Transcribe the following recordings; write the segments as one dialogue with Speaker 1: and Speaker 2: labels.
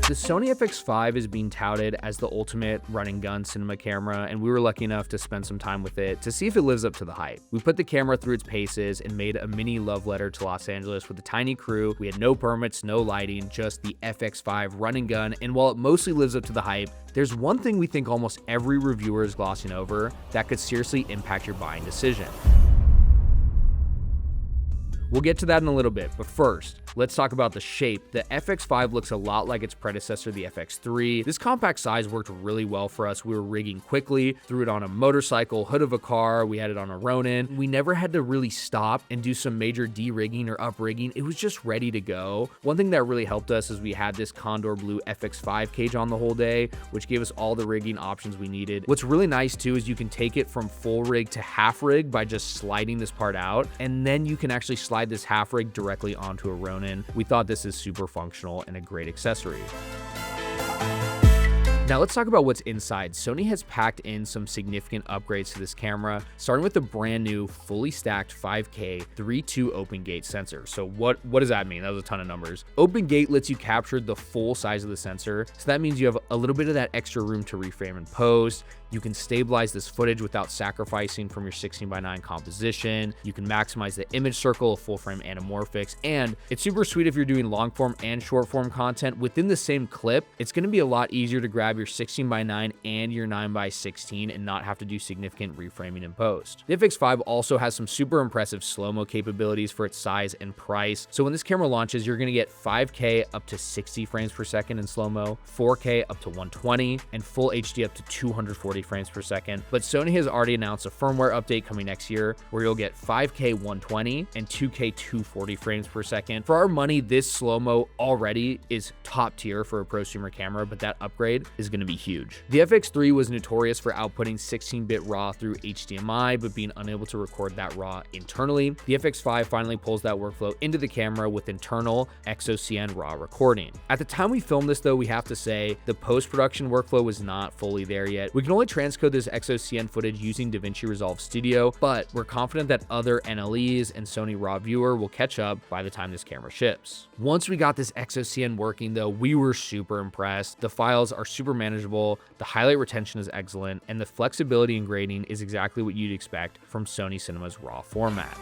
Speaker 1: The Sony FX5 is being touted as the ultimate run-and-gun cinema camera, and we were lucky enough to spend some time with it to see if it lives up to the hype. We put the camera through its paces and made a mini love letter to Los Angeles with a tiny crew. We had no permits, no lighting, just the FX5 run-and-gun, and while it mostly lives up to the hype, there's one thing we think almost every reviewer is glossing over that could seriously impact your buying decision. We'll get to that in a little bit, but first, let's talk about the shape. The FX5 looks a lot like its predecessor, the FX3. This compact size worked really well for us. We were rigging quickly, threw it on a motorcycle, hood of a car, we had it on a Ronin. We never had to really stop and do some major de-rigging or up-rigging. It was just ready to go. One thing that really helped us is we had this Condor Blue FX5 cage on the whole day, which gave us all the rigging options we needed. What's really nice too is you can take it from full rig to half rig by just sliding this part out, and then you can actually slide this half rig directly onto a Ronin. We thought this is super functional and a great accessory. Now let's talk about what's inside. Sony has packed in some significant upgrades to this camera, starting with the brand new fully stacked 5K 3.2 open gate sensor. So what does that mean? That was a ton of numbers. Open gate lets you capture the full size of the sensor. So that means you have a little bit of that extra room to reframe and post. You can stabilize this footage without sacrificing from your 16:9 composition. You can maximize the image circle of full frame anamorphics. And it's super sweet if you're doing long form and short form content within the same clip. It's going to be a lot easier to grab your 16:9 and your 9:16 and not have to do significant reframing in post. The FX5 also has some super impressive slow-mo capabilities for its size and price. So when this camera launches, you're going to get 5K up to 60 frames per second in slow-mo, 4K up to 120, and full HD up to 240 frames per second. But Sony has already announced a firmware update coming next year where you'll get 5K 120 and 2K 240 frames per second. For our money, this slow-mo already is top tier for a prosumer camera, but that upgrade is going to be huge. The FX3 was notorious for outputting 16-bit RAW through HDMI, but being unable to record that RAW internally. The FX5 finally pulls that workflow into the camera with internal X-OCN RAW recording. At the time we filmed this though, we have to say the post-production workflow was not fully there yet. We can only transcode this X-OCN footage using DaVinci Resolve Studio, but we're confident that other NLEs and Sony RAW Viewer will catch up by the time this camera ships. Once we got this X-OCN working though, we were super impressed. The files are super manageable, the highlight retention is excellent, and the flexibility in grading is exactly what you'd expect from Sony Cinema's RAW format.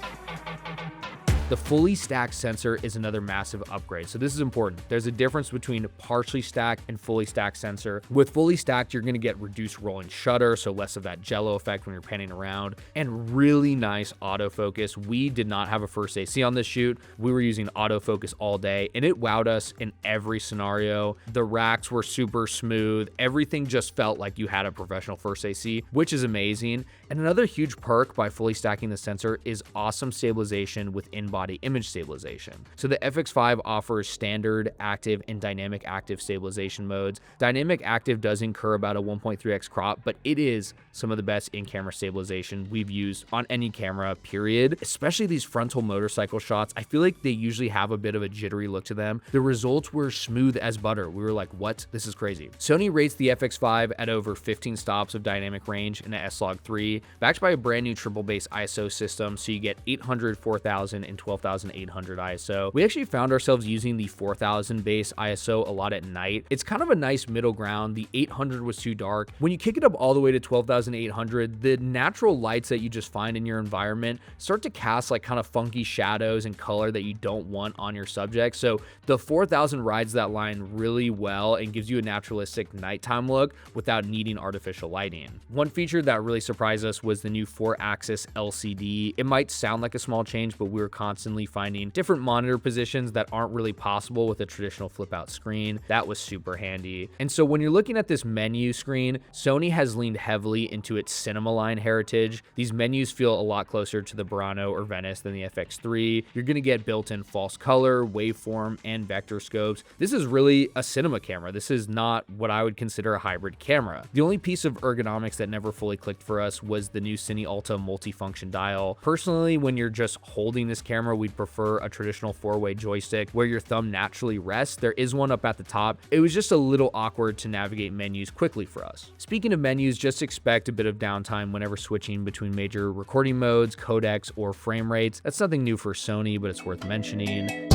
Speaker 1: The fully stacked sensor is another massive upgrade. So this is important. There's a difference between partially stacked and fully stacked sensor. With fully stacked, you're gonna get reduced rolling shutter, so less of that jello effect when you're panning around, and really nice autofocus. We did not have a first AC on this shoot. We were using autofocus all day, and it wowed us in every scenario. The racks were super smooth. Everything just felt like you had a professional first AC, which is amazing. And another huge perk by fully stacking the sensor is awesome stabilization with in-body image stabilization. So the FX5 offers standard, active, and dynamic active stabilization modes. Dynamic active does incur about a 1.3x crop, but it is some of the best in-camera stabilization we've used on any camera, period. Especially these frontal motorcycle shots, I feel like they usually have a bit of a jittery look to them. The results were smooth as butter. We were like, what? This is crazy. Sony rates the FX5 at over 15 stops of dynamic range in an S-Log3, backed by a brand new triple base ISO system, so you get 800, 4000, and 12,800 ISO. We actually found ourselves using the 4000 base ISO a lot at night. It's kind of a nice middle ground. The 800 was too dark. When you kick it up all the way to 12,800, the natural lights that you just find in your environment start to cast like kind of funky shadows and color that you don't want on your subject. So the 4000 rides that line really well and gives you a naturalistic nighttime look without needing artificial lighting. One feature that really surprised us was the new 4-axis LCD. It might sound like a small change, but we were constantly finding different monitor positions that aren't really possible with a traditional flip out screen. That was super handy. And so when you're looking at this menu screen, Sony has leaned heavily into its cinema line heritage. These menus feel a lot closer to the Burano or Venice than the FX3. You're gonna get built-in false color, waveform, and vector scopes. This is really a cinema camera. This is not what I would consider a hybrid camera. The only piece of ergonomics that never fully clicked for us was the new Cine Alta multifunction dial. Personally, when you're just holding this camera, we'd prefer a traditional 4-way joystick where your thumb naturally rests. There is one up at the top. It was just a little awkward to navigate menus quickly for us. Speaking of menus, just expect a bit of downtime whenever switching between major recording modes, codecs, or frame rates. That's nothing new for Sony, but it's worth mentioning.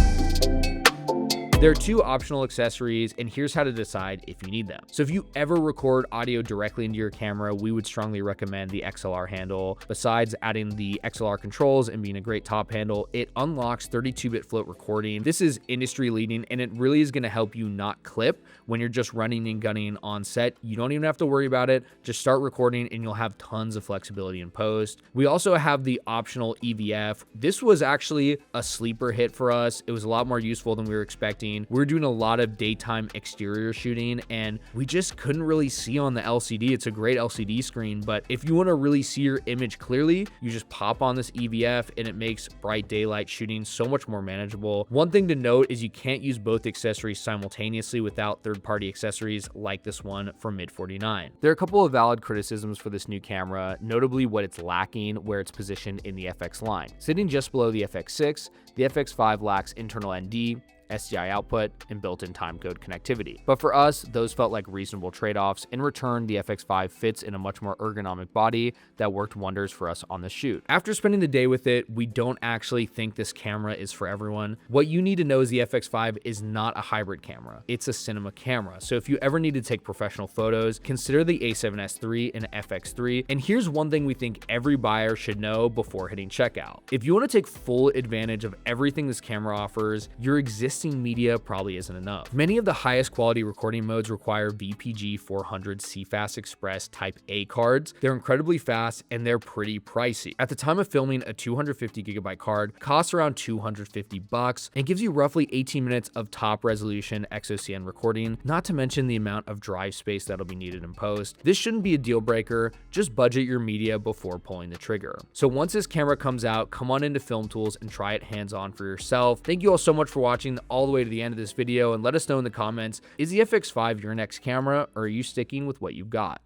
Speaker 1: There are 2 optional accessories, and here's how to decide if you need them. So if you ever record audio directly into your camera, we would strongly recommend the XLR handle. Besides adding the XLR controls and being a great top handle, it unlocks 32-bit float recording. This is industry leading, and it really is going to help you not clip when you're just running and gunning on set. You don't even have to worry about it. Just start recording and you'll have tons of flexibility in post. We also have the optional EVF. This was actually a sleeper hit for us. It was a lot more useful than we were expecting. We were doing a lot of daytime exterior shooting and we just couldn't really see on the LCD. It's a great LCD screen, but if you want to really see your image clearly, you just pop on this EVF and it makes bright daylight shooting so much more manageable. One thing to note is you can't use both accessories simultaneously without third-party accessories like this one from Mid49. There are a couple of valid criticisms for this new camera, notably what it's lacking where it's positioned in the FX line. Sitting just below the FX6, the FX5 lacks internal ND, SDI output, and built-in timecode connectivity. But for us, those felt like reasonable trade-offs. In return, the FX5 fits in a much more ergonomic body that worked wonders for us on the shoot. After spending the day with it, we don't actually think this camera is for everyone. What you need to know is the FX5 is not a hybrid camera. It's a cinema camera. So if you ever need to take professional photos, consider the A7S III and FX3. And here's one thing we think every buyer should know before hitting checkout. If you want to take full advantage of everything this camera offers, your existing media probably isn't enough. Many of the highest quality recording modes require VPG 400 CFast Express Type A cards. They're incredibly fast and they're pretty pricey. At the time of filming, a 250GB card costs around $250 and gives you roughly 18 minutes of top resolution X-OCN recording, not to mention the amount of drive space that'll be needed in post. This shouldn't be a deal breaker, just budget your media before pulling the trigger. So once this camera comes out, come on into Filmtools and try it hands-on for yourself. Thank you all so much for watching all the way to the end of this video, and let us know in the comments, is the FX5 your next camera, or are you sticking with what you've got?